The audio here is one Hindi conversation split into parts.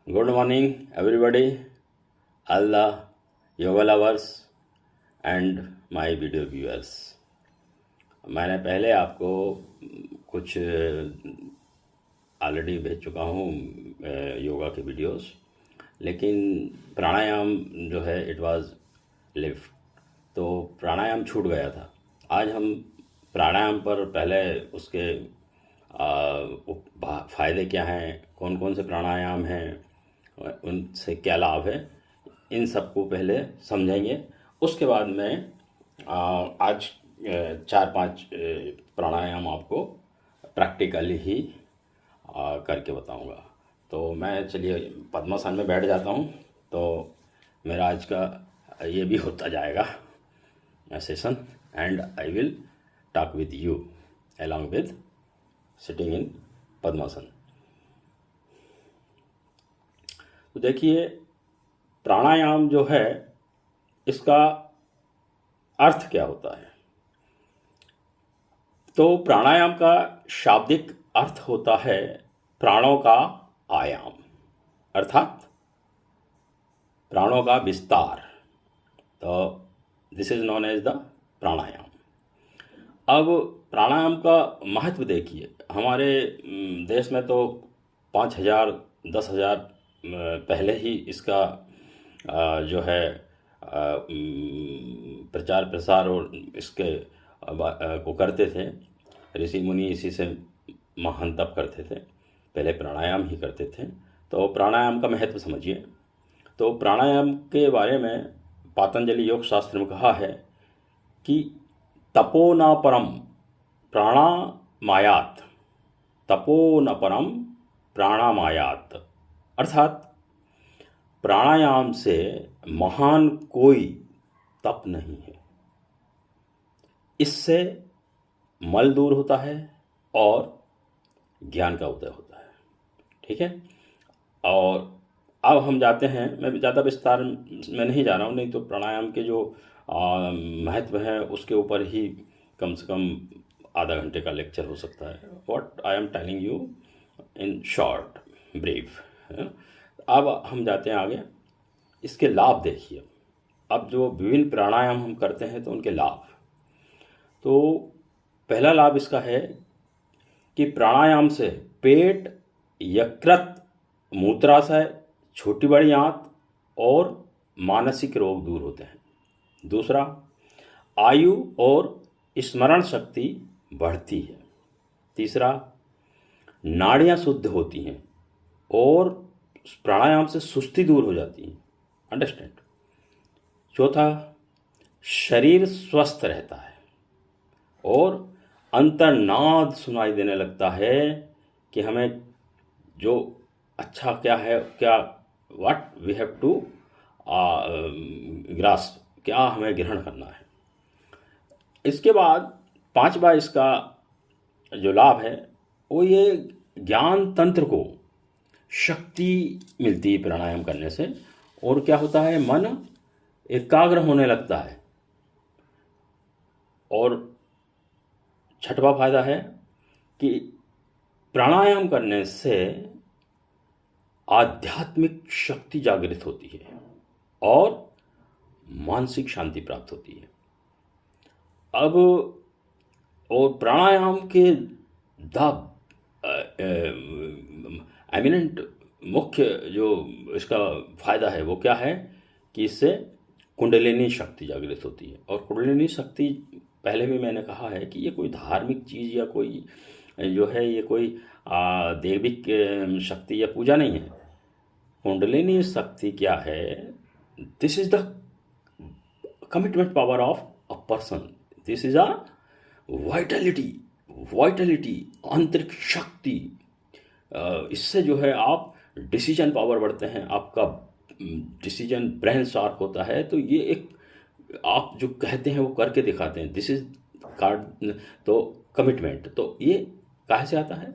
Good morning, everybody, all the yoga lovers and my video viewers. मैंने पहले आपको कुछ ऑलरेडी भेज चुका हूँ योगा के वीडियोस, लेकिन प्राणायाम जो है इट वाज लेफ्ट, तो प्राणायाम छूट गया था। आज हम प्राणायाम पर पहले उसके फ़ायदे क्या हैं, कौन कौन से प्राणायाम हैं, उनसे क्या लाभ है, इन सबको पहले समझेंगे। उसके बाद में आज 4-5 प्राणायाम आपको प्रैक्टिकली ही करके बताऊंगा। तो मैं चलिए पद्मासन में बैठ जाता हूँ, तो मेरा आज का ये भी होता जाएगा session, and I will talk with you along with sitting in Padmasan. तो देखिए, प्राणायाम जो है इसका अर्थ क्या होता है। तो प्राणायाम का शाब्दिक अर्थ होता है प्राणों का आयाम, अर्थात प्राणों का विस्तार। तो this is known as the pranayama. अब प्राणायाम का महत्व देखिए, हमारे देश में तो 5,000 10,000 पहले ही इसका जो है प्रचार प्रसार और इसके को करते थे। ऋषि मुनि इसी से महान तप करते थे, पहले प्राणायाम ही करते थे। तो प्राणायाम का महत्व समझिए। तो प्राणायाम के बारे में पातंजलि योग शास्त्र में कहा है कि तपो न परम प्राणामायात, तपो न परम प्राणामायात, अर्थात प्राणायाम से महान कोई तप नहीं है। इससे मल दूर होता है और ज्ञान का उदय होता है। ठीक है। और अब हम जाते हैं, मैं ज़्यादा विस्तार में नहीं जा रहा हूँ, नहीं तो प्राणायाम के जो महत्व है उसके ऊपर ही कम से कम आधा घंटे का लेक्चर हो सकता है। What I am telling you in short brief. अब हम जाते हैं आगे। इसके लाभ देखिए। अब जो विभिन्न प्राणायाम हम करते हैं तो उनके लाभ, तो पहला लाभ इसका है कि प्राणायाम से पेट, यकृत, मूत्राशय, छोटी बड़ी आंत और मानसिक रोग दूर होते हैं। दूसरा, आयु और स्मरण शक्ति बढ़ती है। तीसरा, नाड़ियाँ शुद्ध होती हैं और प्राणायाम से सुस्ती दूर हो जाती है। अंडरस्टैंड। चौथा, शरीर स्वस्थ रहता है और अंतर्नाद सुनाई देने लगता है कि हमें जो अच्छा क्या है, क्या what we have to grasp, क्या हमें ग्रहण करना है। इसके बाद पांचवा इसका जो लाभ है वो ये ज्ञान तंत्र को शक्ति मिलती है प्राणायाम करने से, और क्या होता है, मन एकाग्र होने लगता है। और छठवां फायदा है कि प्राणायाम करने से आध्यात्मिक शक्ति जागृत होती है और मानसिक शांति प्राप्त होती है। अब और प्राणायाम के द एमिनेंट मुख्य जो इसका फायदा है वो क्या है कि इससे कुंडलिनी शक्ति जागृत होती है। और कुंडलिनी शक्ति पहले भी मैंने कहा है कि ये कोई धार्मिक चीज़ या कोई जो है ये कोई दैविक शक्ति या पूजा नहीं है। कुंडलिनी शक्ति क्या है, this is the commitment power of a person, this is a Vitality आंतरिक शक्ति। इससे जो है आप डिसीजन पावर बढ़ते हैं, आपका डिसीजन ब्रेन शार्प होता है। तो ये एक आप जो कहते हैं वो करके दिखाते हैं, दिस इज कार्ड। तो कमिटमेंट, तो ये कहाँ से आता है,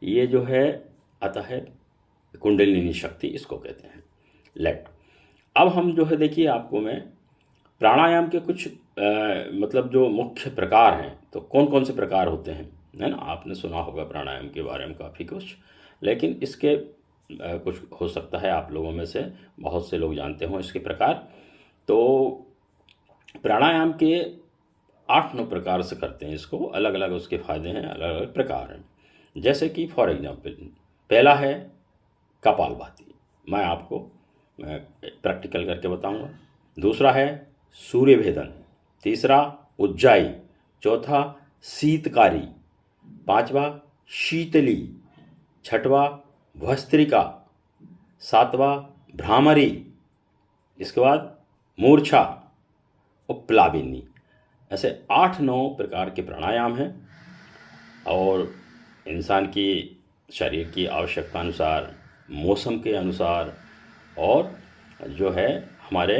ये जो है आता है कुंडलिनी शक्ति, इसको कहते हैं। लेट अब हम जो है देखिए, आपको मैं प्राणायाम के कुछ मतलब जो मुख्य प्रकार हैं, तो कौन कौन से प्रकार होते हैं, है ना। आपने सुना होगा प्राणायाम के बारे में काफ़ी कुछ, लेकिन इसके कुछ हो सकता है आप लोगों में से बहुत से लोग जानते हों इसके प्रकार। तो प्राणायाम के 8-9 प्रकार से करते हैं इसको, अलग अलग उसके फायदे हैं, अलग अलग प्रकार हैं। जैसे कि फॉर एग्जांपल पहला है कपालभाति, मैं आपको प्रैक्टिकल करके बताऊंगा। दूसरा है सूर्य भेदन, तीसरा उज्जाई, चौथा शीतकारी, पांचवा शीतली, छठवा भस्त्रिका, सातवां भ्रामरी, इसके बाद मूर्छा और प्लाविनी। ऐसे 8-9 प्रकार के प्राणायाम हैं और इंसान की शरीर की आवश्यकता अनुसार, मौसम के अनुसार और जो है हमारे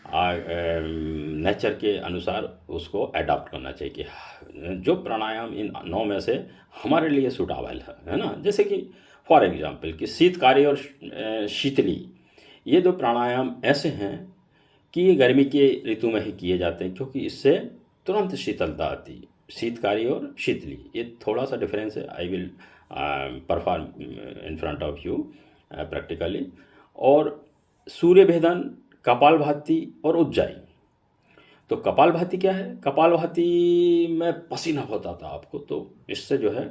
नेचर के अनुसार उसको अडॉप्ट करना चाहिए कि जो प्राणायाम इन 9 में से हमारे लिए सूटेबल है ना। जैसे कि फॉर एग्जांपल कि शीतकारी और शीतली, ये दो प्राणायाम ऐसे हैं कि ये गर्मी के ऋतु में ही किए जाते हैं क्योंकि इससे तुरंत शीतलता आती है। शीतकारी और शीतली, ये थोड़ा सा डिफरेंस है। I will perform in front of you practically. और सूर्य भेदन, कपालभाति और उज्जाई। तो कपालभाति क्या है? कपालभाति में पसीना बहुत आता है आपको, तो इससे जो है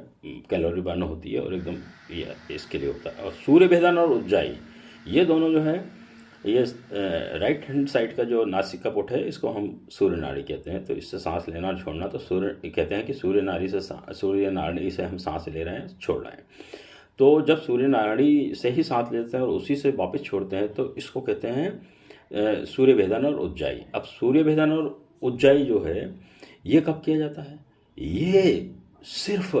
कैलोरी बर्न होती है और एकदम ये इसके लिए होता है। और सूर्य भेदन और उज्जाई, ये दोनों जो है ये राइट हैंड साइड का जो नासिका पुट है इसको हम सूर्य नाड़ी कहते हैं। तो इससे सांस लेना और छोड़ना, तो सूर्य कहते हैं कि सूर्य नाड़ी से हम सांस ले रहे हैं, छोड़ रहे हैं। तो जब सूर्य नाड़ी से ही सांस लेते हैं और उसी से वापस छोड़ते हैं तो इसको कहते हैं सूर्य भेदन और उज्जाई। अब सूर्य भेदन और उज्जाई जो है ये कब किया जाता है? ये सिर्फ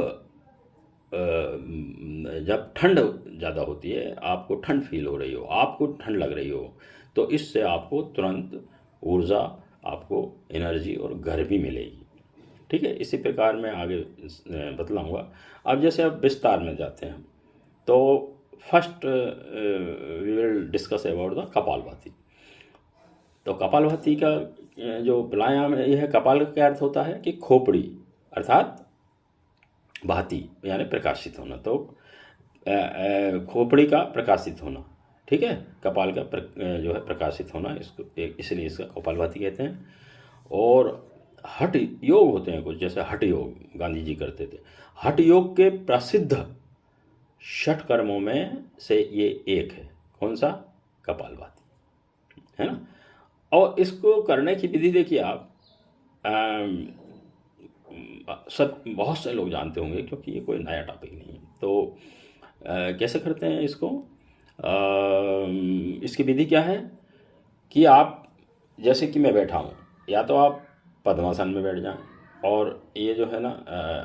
जब ठंड ज़्यादा होती है, आपको ठंड फील हो रही हो, आपको ठंड लग रही हो, तो इससे आपको तुरंत ऊर्जा, आपको एनर्जी और गर्मी मिलेगी। ठीक है, इसी प्रकार मैं आगे बतलाऊंगा। अब जैसे अब विस्तार में जाते हैं तो first we will discuss about the kapalbhati. तो कपालभाति का जो प्राणायाम है, यह कपाल का क्या अर्थ होता है कि खोपड़ी अर्थात भाति यानी प्रकाशित होना। तो खोपड़ी का प्रकाशित होना, ठीक है, कपाल का जो है प्रकाशित होना, इसको इसलिए इसका कपालभाति कहते हैं। और हठ योग होते हैं कुछ, जैसे हठ योग गांधी जी करते थे। हठ योग के प्रसिद्ध 6 कर्मों में से ये एक है। कौन सा? कपालभाति, है ना। और इसको करने की विधि देखिए आप, सब बहुत से लोग जानते होंगे क्योंकि ये कोई नया टॉपिक नहीं है। तो कैसे करते हैं इसको? इसकी विधि क्या है कि आप जैसे कि मैं बैठा हूँ, या तो आप पद्मासन में बैठ जाएं और ये जो है ना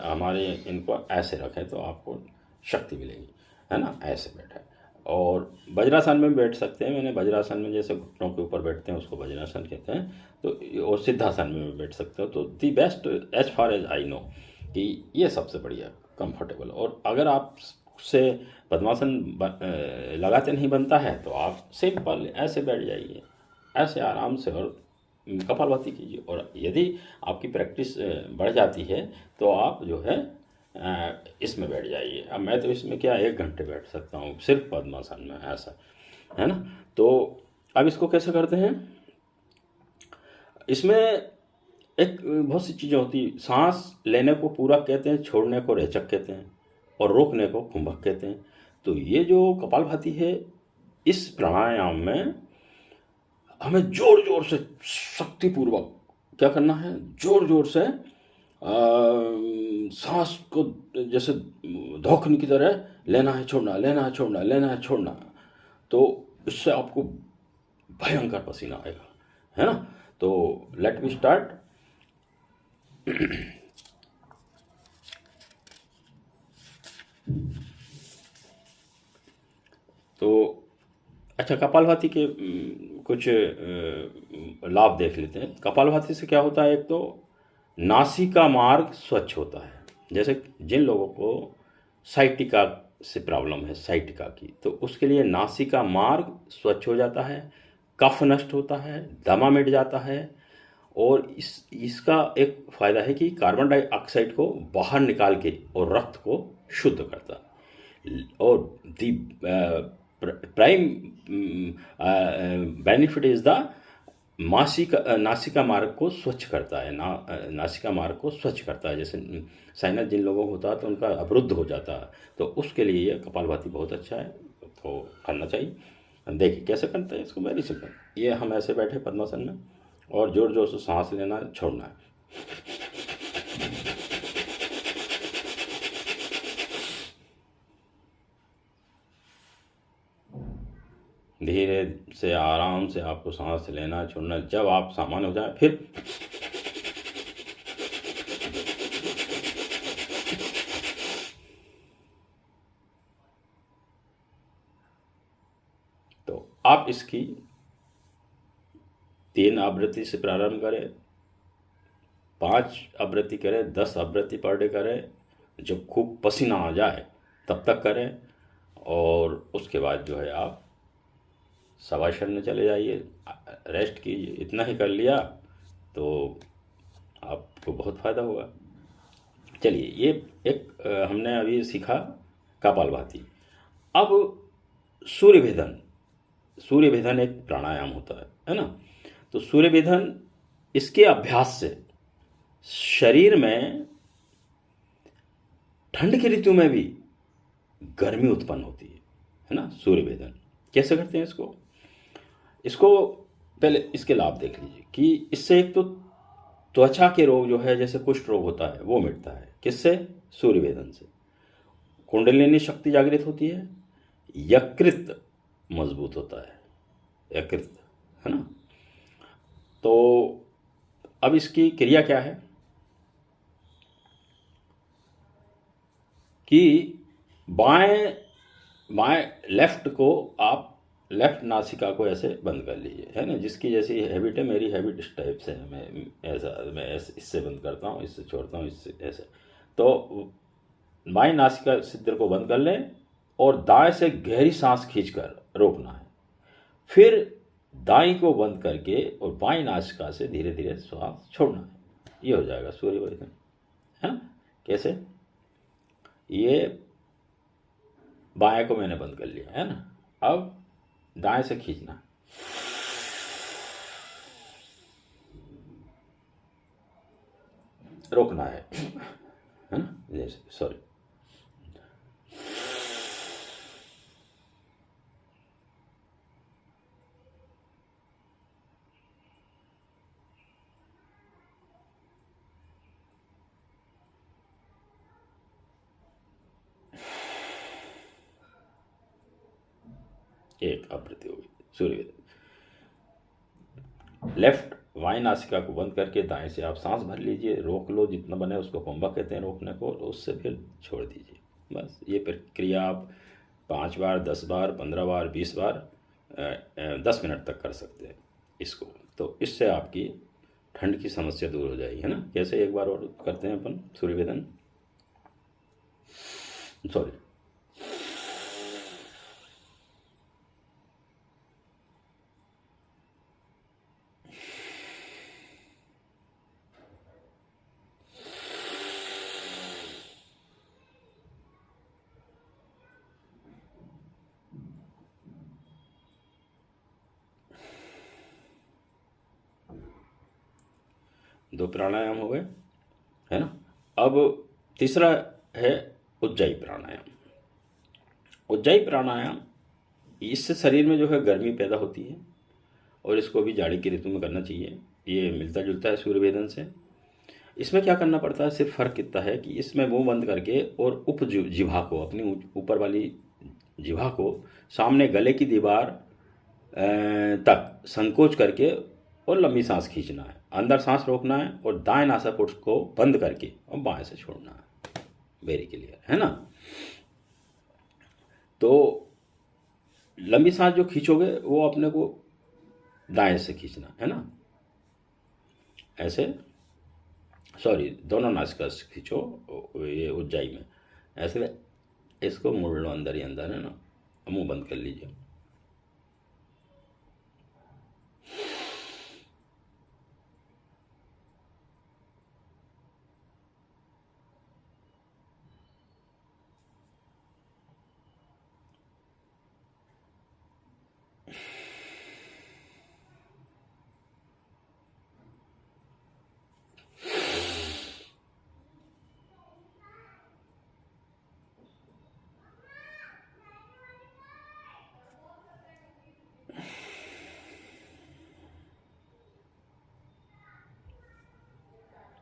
हमारे इनको ऐसे रखें तो आपको शक्ति मिलेगी, है ना, ऐसे बैठे। और वज्रासन में बैठ सकते हैं। मैंने वज्रासन में जैसे घुटनों के ऊपर बैठते हैं उसको वज्रासन कहते हैं। तो और सिद्धासन में बैठ सकते हो। तो the best as far as I know कि ये सबसे बढ़िया कंफर्टेबल। और अगर आप से पद्मासन लगाते नहीं बनता है तो आप सिंपल ऐसे बैठ जाइए, ऐसे आराम से, और कपालभाति कीजिए। और यदि आपकी प्रैक्टिस बढ़ जाती है तो आप जो है इसमें बैठ जाइए। अब मैं तो इसमें क्या 1 घंटे बैठ सकता हूँ सिर्फ पद्मासन में, ऐसा, है ना। तो अब इसको कैसे करते हैं? इसमें एक बहुत सी चीज़ें होती। सांस लेने को पूरक कहते हैं, छोड़ने को रेचक कहते हैं, और रोकने को कुंभक कहते हैं। तो ये जो कपालभाति है, इस प्राणायाम में हमें जोर जोर से शक्तिपूर्वक क्या करना है? जोर जोर से सांस को जैसे धोखने की तरह लेना है, छोड़ना, लेना है, छोड़ना, लेना है, छोड़ना। तो इससे आपको भयंकर पसीना आएगा, है ना। तो लेट मी स्टार्ट। तो अच्छा, कपालभाति के कुछ लाभ देख लेते हैं। कपालभाति से क्या होता है? एक तो नासिका मार्ग स्वच्छ होता है। जैसे जिन लोगों को साइटिका से प्रॉब्लम है, साइटिका की, तो उसके लिए नासिका मार्ग स्वच्छ हो जाता है, कफ नष्ट होता है, दमा मिट जाता है। और इसका एक फ़ायदा है कि कार्बन डाइऑक्साइड को बाहर निकाल के और रक्त को शुद्ध करता है। और दी प्राइम बेनिफिट इज द नासिका मार्ग को स्वच्छ करता है, नासिका मार्ग को स्वच्छ करता है। जैसे साइनस जिन लोगों को होता है तो उनका अवरुद्ध हो जाता है, तो उसके लिए ये कपालभाति बहुत अच्छा है, तो करना चाहिए। देखिए कैसे करते हैं इसको, वेरी सिंपल। ये हम ऐसे बैठे पद्मासन में और जोर जोर से सांस लेना है, छोड़ना है। धीरे से आराम से आपको सांस लेना छोड़ना। जब आप सामान्य हो जाए फिर तो आप इसकी 3 आवृत्ति से प्रारंभ करें, 5 आवृत्ति करें, 10 आवृत्ति पर डे करें, जब खूब पसीना आ जाए तब तक करें, और उसके बाद जो है आप शवासन में चले जाइए, रेस्ट कीजिए। इतना ही कर लिया तो आपको बहुत फ़ायदा होगा। चलिए, ये एक हमने अभी सीखा कपालभाति। अब सूर्यभेदन, सूर्यभेदन एक प्राणायाम होता है ना। तो सूर्यभेदन, इसके अभ्यास से शरीर में ठंड की ऋतु में भी गर्मी उत्पन्न होती है ना। सूर्यभेदन कैसे करते हैं इसको, पहले इसके लाभ देख लीजिए कि इससे एक तो त्वचा के रोग जो है, जैसे कुष्ठ रोग होता है, वो मिटता है। किससे? सूर्यभेदन से। कुंडलिनी शक्ति जागृत होती है, यकृत मजबूत होता है, यकृत, है ना। तो अब इसकी क्रिया क्या है कि बाएं लेफ्ट को आप लेफ्ट नासिका को ऐसे बंद कर लीजिए, है ना। जिसकी जैसी हैबिट है, मेरी हैबिट इस टाइप से है, मैं ऐसे इससे बंद करता हूँ, इससे छोड़ता हूँ, इससे ऐसे। तो बाएं नासिका छिद्र को बंद कर लें और दाएं से गहरी सांस खींचकर रोकना है। फिर दाएं को बंद करके और बाएं नासिका से धीरे धीरे श्वास छोड़ना है। ये हो जाएगा सूर्यभेदन, है ना। कैसे? ये बाएं को मैंने बंद कर लिया, है ना। अब दाएं से खींचना, रोकना है ना। जैसे, सॉरी, एक आवृत्ति होगी सूर्यभेदन। लेफ्ट बाएं नासिका को बंद करके दाएं से आप सांस भर लीजिए, रोक लो, जितना बने उसको पंबा कहते हैं रोकने को, और उससे फिर छोड़ दीजिए। बस ये प्रक्रिया आप 5 बार, 10 बार, 15 बार, 20 बार, 10 मिनट तक कर सकते हैं इसको। तो इससे आपकी ठंड की समस्या दूर हो जाएगी, है ना। कैसे? एक बार और करते हैं अपन सूर्यभेदन, सॉरी। दो प्राणायाम हो गए, है ना। अब तीसरा है उज्जाई प्राणायाम। उज्जाई प्राणायाम, इससे शरीर में जो है गर्मी पैदा होती है, और इसको भी जाड़ी की ऋतु में करना चाहिए। ये मिलता जुलता है सूर्यभेदन से। इसमें क्या करना पड़ता है, सिर्फ फ़र्क इतना है कि इसमें मुंह बंद करके और जिह्वा को, अपनी ऊपर वाली जिह्वा को सामने गले की दीवार तक संकोच करके और लंबी सांस खींचना है, अंदर सांस रोकना है, और दाएं नासापुट को बंद करके और बाएं से छोड़ना है। वेरी क्लियर, है ना। तो लंबी सांस जो खींचोगे वो अपने को दाएं से खींचना है ना, ऐसे, सॉरी, दोनों नासिका से खींचो। ये उज्जाई में ऐसे इसको मोड़ लो अंदर ही अंदर, है ना। मुंह बंद कर लीजिए।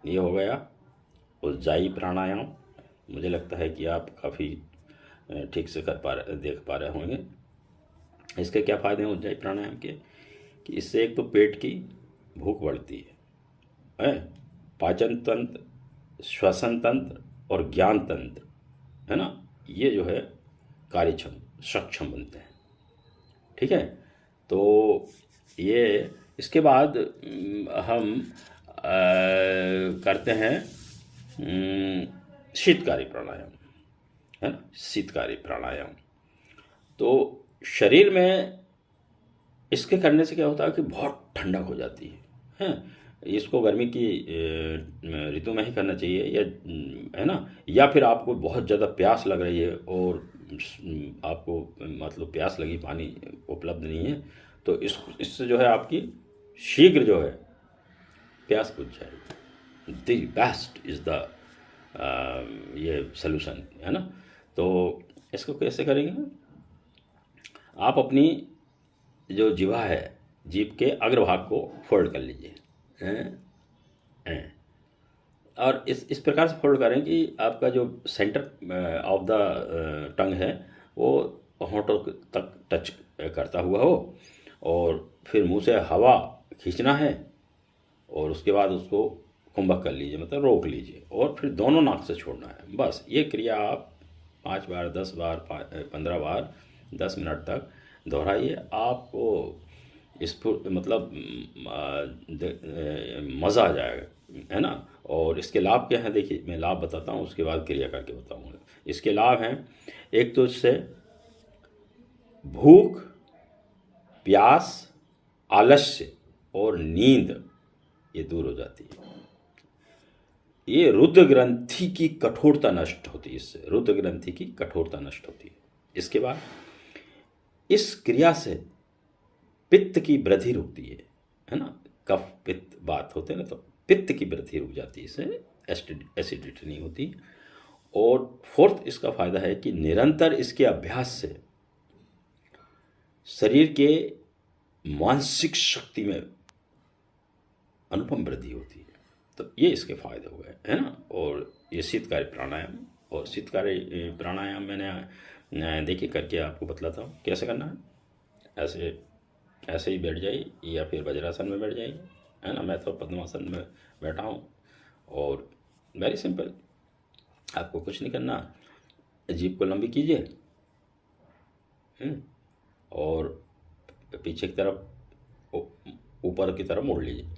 ये हो गया उज्जाई प्राणायाम। मुझे लगता है कि आप काफ़ी ठीक से देख पा रहे होंगे। इसके क्या फ़ायदे हैं उज्जाई प्राणायाम के, कि इससे एक तो पेट की भूख बढ़ती है, पाचन तंत्र, श्वसन तंत्र और ज्ञान तंत्र, है ना, ये जो है कार्यक्षम सक्षम बनते हैं। ठीक है, तो ये इसके बाद हम करते हैं शीतकारी प्राणायाम, है ना, शीतकारी प्राणायाम। तो शरीर में इसके करने से क्या होता है कि बहुत ठंडक हो जाती है। इसको गर्मी की ऋतु में ही करना चाहिए, या है ना, या फिर आपको बहुत ज़्यादा प्यास लग रही है और आपको मतलब प्यास लगी, पानी उपलब्ध नहीं है, तो इससे जो है आपकी शीघ्र जो है प्यास बुझ जाएगी। द बेस्ट इज़ द ये सलूशन, है ना। तो इसको कैसे करेंगे, आप अपनी जो जिह्वा है, जीभ के अग्रभाग को फोल्ड कर लीजिए, और इस प्रकार से फोल्ड करें कि आपका जो सेंटर ऑफ द टंग है वो होंठों तक टच करता हुआ हो, और फिर मुंह से हवा खींचना है और उसके बाद उसको कुंभक कर लीजिए, मतलब रोक लीजिए, और फिर दोनों नाक से छोड़ना है। बस ये क्रिया आप 5 बार, 10 बार, 15 बार, 10 मिनट तक दोहराइए। आपको इस मतलब मज़ा आ जाएगा, है ना। और इसके लाभ क्या हैं, देखिए मैं लाभ बताता हूँ, उसके बाद क्रिया करके बताऊँगा। इसके लाभ हैं, एक तो इससे भूख, प्यास, आलस्य और नींद ये दूर हो जाती है। ये रुद्र ग्रंथि की कठोरता नष्ट होती है, इससे रुद्र ग्रंथि की कठोरता नष्ट होती है। इसके बाद इस क्रिया से पित्त की वृद्धि रुकती है ना, कफ पित्त बात होते हैं ना, तो पित्त की वृद्धि रुक जाती है, इससे एसिडिटी नहीं होती। और फोर्थ इसका फायदा है कि निरंतर इसके अभ्यास से शरीर के मानसिक शक्ति में अनुपम वृद्धि होती है। तो ये इसके फायदे हुए, है ना। और ये शीतकारी प्राणायाम, और शीतकारी प्राणायाम मैंने देखिए करके आपको बतलाता हूँ कैसे करना है। ऐसे ही बैठ जाइए, या फिर वज्रासन में बैठ जाइए, है ना। मैं तो पद्मासन में बैठा हूँ, और वेरी सिंपल, आपको कुछ नहीं करना। जीभ को लंबी कीजिए, और पीछे की तरफ ऊपर की तरफ मोड़ लीजिए।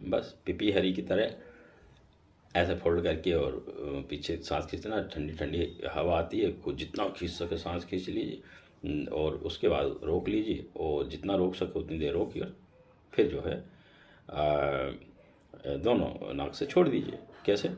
बस पिपी हरी की तरह ऐसे फोल्ड करके, और पीछे सांस खींचना, ठंडी ठंडी हवा आती है, खुद जितना खींच सके सांस खींच लीजिए, और उसके बाद रोक लीजिए, और जितना रोक सके उतनी देर रोकिए, फिर जो है दोनों नाक से छोड़ दीजिए। कैसे,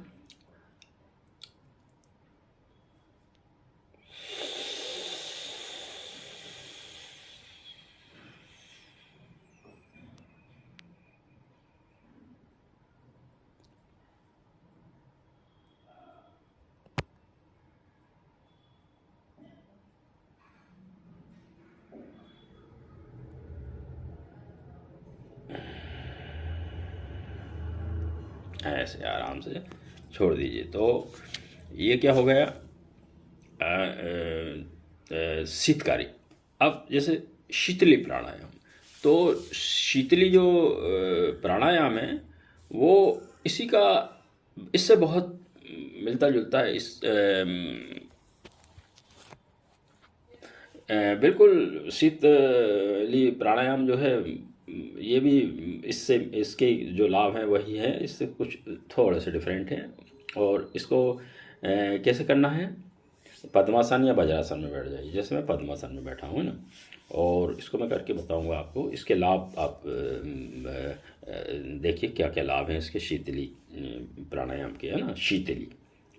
ऐसे आराम से छोड़ दीजिए। तो ये क्या हो गया, शीतकारी। अब जैसे शीतली प्राणायाम, तो शीतली जो प्राणायाम है वो इससे बहुत मिलता जुलता है। बिल्कुल शीतली प्राणायाम जो है, ये भी इसके जो लाभ हैं वही है, इससे कुछ थोड़े से डिफरेंट हैं। और इसको कैसे करना है, पद्मासन या वज्रासन में बैठ जाइए, जैसे मैं पद्मासन में बैठा हूँ ना, और इसको मैं करके बताऊंगा आपको। इसके लाभ आप देखिए क्या क्या लाभ हैं इसके शीतली प्राणायाम के, है ना। शीतली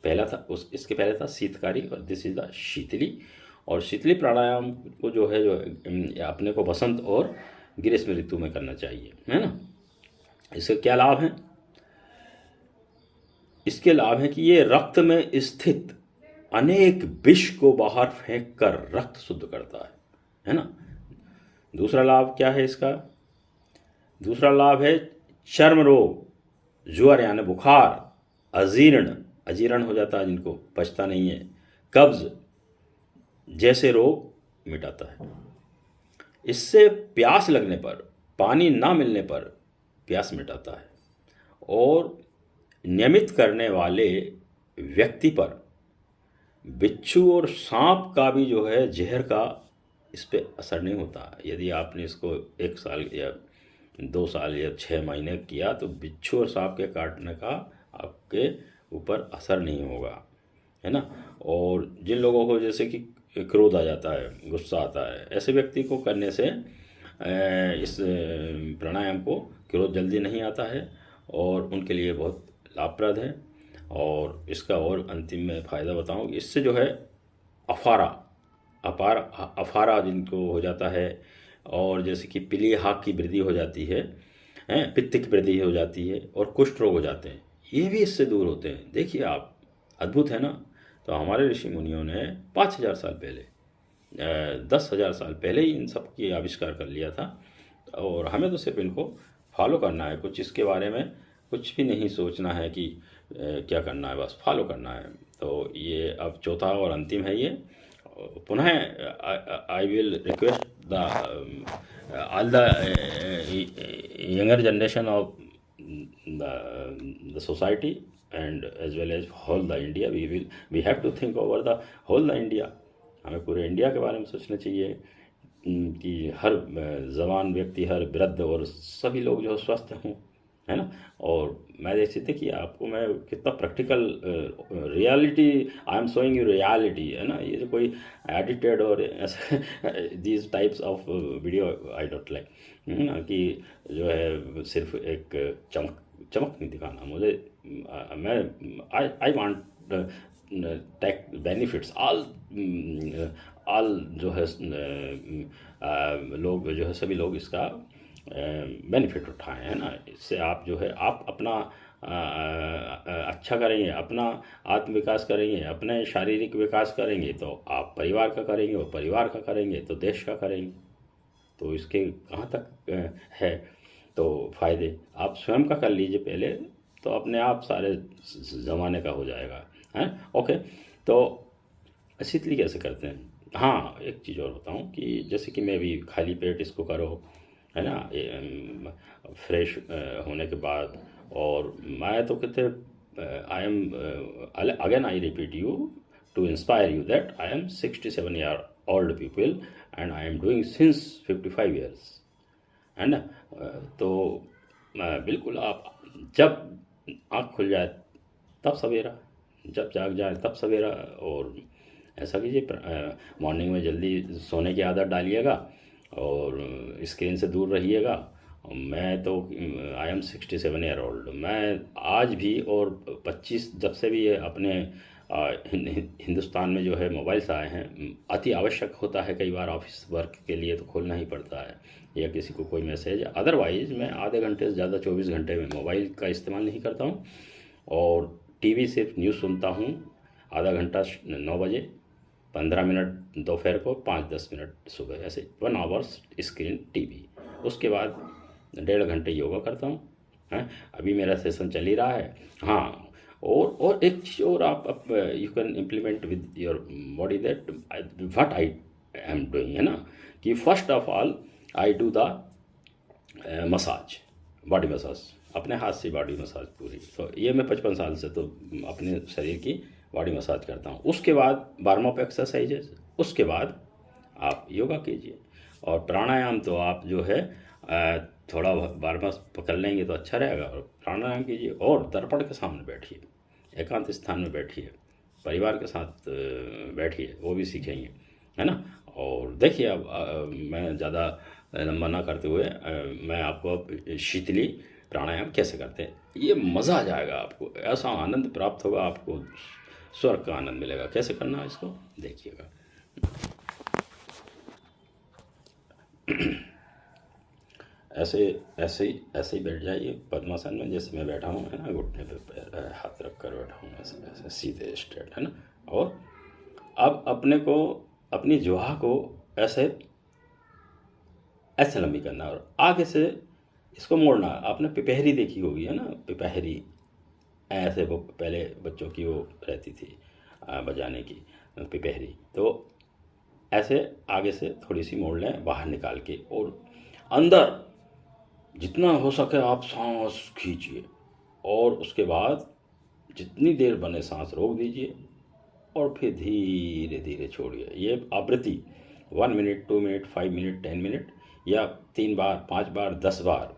पहला था, इसके पहले था शीतकारी, और दिस इज द शीतली। और शीतली प्राणायाम को जो है अपने को बसंत और ग्रीष्म ऋतु में करना चाहिए, है ना। इसके क्या लाभ हैं? इसके लाभ है कि ये रक्त में स्थित अनेक विष को बाहर फेंक कर रक्त शुद्ध करता है ना। दूसरा लाभ क्या है इसका? दूसरा लाभ है चर्म रोग, ज्वर यानी बुखार, अजीर्ण हो जाता है जिनको पचता नहीं है, कब्ज जैसे रोग मिटाता है। इससे प्यास लगने पर, पानी ना मिलने पर प्यास मिटाता है। और नियमित करने वाले व्यक्ति पर बिच्छू और सांप का भी जो है जहर का इस पे असर नहीं होता। यदि आपने इसको 1 साल या 2 साल या 6 महीने किया तो बिच्छू और सांप के काटने का आपके ऊपर असर नहीं होगा, है ना। और जिन लोगों को जैसे कि क्रोध आ जाता है, गुस्सा आता है, ऐसे व्यक्ति को करने से इस प्राणायाम को क्रोध जल्दी नहीं आता है और उनके लिए बहुत लाभप्रद है। और इसका और अंतिम में फ़ायदा बताऊँ, इससे जो है अफारा जिनको हो जाता है, और जैसे कि पीलिया की वृद्धि हो जाती है, पित्त की वृद्धि हो जाती है, और कुष्ठ रोग हो जाते हैं, ये भी इससे दूर होते हैं। देखिए आप, अद्भुत है ना। तो हमारे ऋषि मुनियों ने 5000 साल पहले 10,000 साल पहले ही इन सब की आविष्कार कर लिया था, और हमें तो सिर्फ इनको फॉलो करना है। कुछ इसके बारे में कुछ भी नहीं सोचना है कि क्या करना है, बस फॉलो करना है। तो ये अब चौथा और अंतिम है ये। पुनः I will request the all the younger generation of the society and as well as whole the India, we have to think over the whole the India। हमें पूरे इंडिया के बारे में सोचना चाहिए कि हर जवान व्यक्ति, हर वृद्ध और सभी लोग जो स्वस्थ हों, है ना। और मैं जैसे थे कि आपको मैं कितना practical reality I am showing you reality, है ना। ये जो कोई एडिटेड और ऐसे these types of video I don't like, कि जो है सिर्फ एक चमक नहीं दिखाना मुझे। मैं I want take benefits all जो है लोग जो है सभी लोग इसका बेनिफिट उठाएं, है ना। इससे आप जो है आप अपना अच्छा करेंगे, अपना आत्म विकास करेंगे, अपने शारीरिक विकास करेंगे तो आप परिवार का करेंगे, और परिवार का करेंगे तो देश का करेंगे। तो इसके कहाँ तक है तो फ़ायदे आप स्वयं का कर लीजिए पहले, तो अपने आप सारे ज़माने का हो जाएगा, है। ओके, तो शीतली कैसे करते हैं? हाँ, एक चीज़ और बताऊँ कि जैसे कि मैं भी खाली पेट इसको करो, है ना, फ्रेश होने के बाद। और मैं तो कहते I am again I repeat you to inspire you that I am 67 year old people and I am doing since 55 years, है ना। तो बिल्कुल आप जब आँख खुल जाए तब सवेरा, जब जाग जाए तब सवेरा। और ऐसा कीजिए, मॉर्निंग में जल्दी सोने की आदत डालिएगा और स्क्रीन से दूर रहिएगा। मैं तो आई एम 67 ईयर ओल्ड, मैं आज भी और 25 जब से भी ये अपने हिंदुस्तान में जो है मोबाइल्स आए हैं, अति आवश्यक होता है कई बार ऑफिस वर्क के लिए तो खोलना ही पड़ता है, या किसी को कोई मैसेज। अदरवाइज़ मैं आधे घंटे से ज़्यादा 24 घंटे में मोबाइल का इस्तेमाल नहीं करता हूँ। और टीवी सिर्फ न्यूज़ सुनता हूँ, आधा घंटा 9 बजे, 15 मिनट दोपहर को, 5-10 मिनट सुबह, ऐसे 1 आवर्स स्क्रीन टीवी। उसके बाद 1.5 घंटे योगा करता हूँ, हैं। अभी मेरा सेशन चल ही रहा है। हाँ, और एक चीज़ और आप you can implement with your body that what I am doing, है ना। कि first of all I do the massage, body massage, अपने हाथ से बॉडी मसाज पूरी। तो ये मैं 55 साल से तो अपने शरीर की बॉडी मसाज करता हूँ। उसके बाद वार्म अप एक्सरसाइजेज, उसके बाद आप योगा कीजिए। और प्राणायाम तो आप जो है थोड़ा वार्म अप कर लेंगे तो अच्छा रहेगा। और प्राणायाम कीजिए और दर्पण के सामने बैठिए, एकांत स्थान में बैठिए, परिवार के साथ बैठिए, वो भी सीखेंगे, है ना। और देखिए अब मैं ज़्यादा लंबा ना करते हुए मैं आपको अब शीतली प्राणायाम कैसे करते हैं, ये मज़ा आ जाएगा आपको, ऐसा आनंद प्राप्त होगा आपको, स्वर्ग का आनंद मिलेगा। कैसे करना है इसको देखिएगा। ऐसे ऐसे ही बैठ जाइए पद्मासन में, जैसे मैं बैठा हूँ, है ना, घुटने पे हाथ रख कर बैठा हूँ, ऐसे ऐसे सीधे स्ट्रेट, है ना। और अब अपने को, अपनी जुहा को ऐसे ऐसे लंबी करना, और आगे से इसको मोड़ना। आपने पिपहरी देखी होगी, है ना, पिपहरी, ऐसे वो पहले बच्चों की वो रहती थी बजाने की, पिपहरी। तो ऐसे आगे से थोड़ी सी मोड़ लें बाहर निकाल के, और अंदर जितना हो सके आप सांस खींचिए, और उसके बाद जितनी देर बने सांस रोक दीजिए, और फिर धीरे धीरे छोड़िए। ये आवृत्ति 1 मिनट, 2 मिनट, 5 मिनट, 10 मिनट, या 3 बार, 5 बार, 10 बार,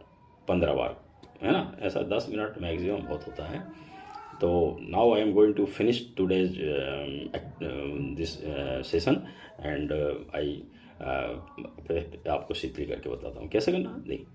15 बार, है ना, ऐसा 10 मिनट मैक्सिमम बहुत होता है। तो now I am going to finish today's this session, and I आपको शीतली करके बताता हूँ कैसे करना। देखिए,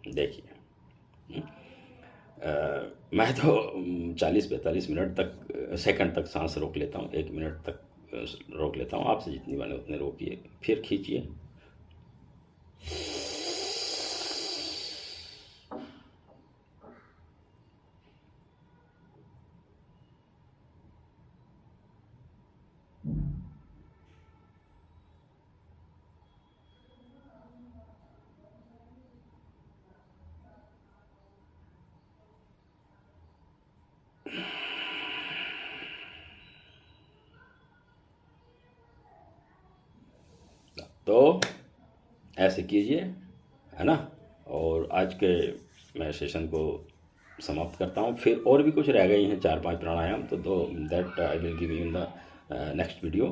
देखिए, मैं तो 40-45 मिनट तक, सेकंड तक सांस रोक लेता हूँ, 1 मिनट तक रोक लेता हूँ। आपसे जितनी बने उतने रोकिए, फिर खींचिए। तो ऐसे कीजिए, है ना। और आज के मैं सेशन को समाप्त करता हूँ। फिर और भी कुछ रह गई हैं 4-5 प्राणायाम, तो दो that I will give you in the next video.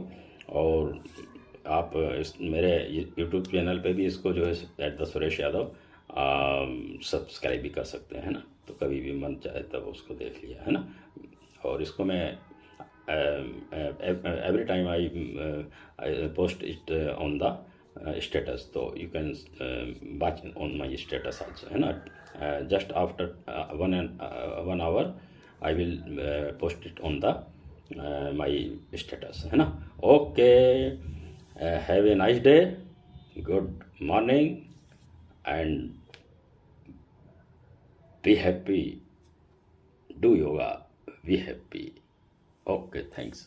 और आप इस मेरे यूट्यूब चैनल पे भी इसको जो है @suresh yadav सब्सक्राइब भी कर सकते हैं, है ना। तो कभी भी मन चाहे तब उसको देख लिया, है ना। और इसको मैं every time I post it on the status, so you can watch on my status also, है ना। Just after 1 hour I will post it on the my status, है ना। Okay, have a nice day, good morning, and be happy, do yoga, be happy. Okay, thanks.